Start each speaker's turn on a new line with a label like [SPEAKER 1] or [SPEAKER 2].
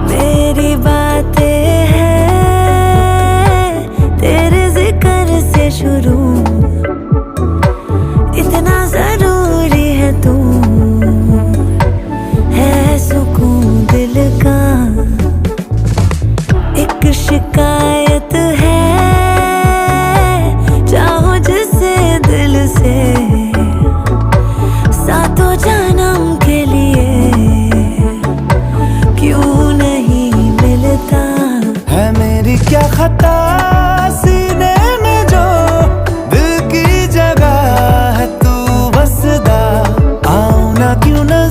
[SPEAKER 1] मेरी बातें हैं तेरे जिक्र से शुरू, इतना जरूरी है तू, है सुकून दिल का। एक शिकायत है, चाहो जिसे दिल से, सातों जन्म के लिए क्यों नहीं मिलता।
[SPEAKER 2] है मेरी क्या खता सीने में जो दिल की जगह है तू बसदा, आऊं ना क्यों ना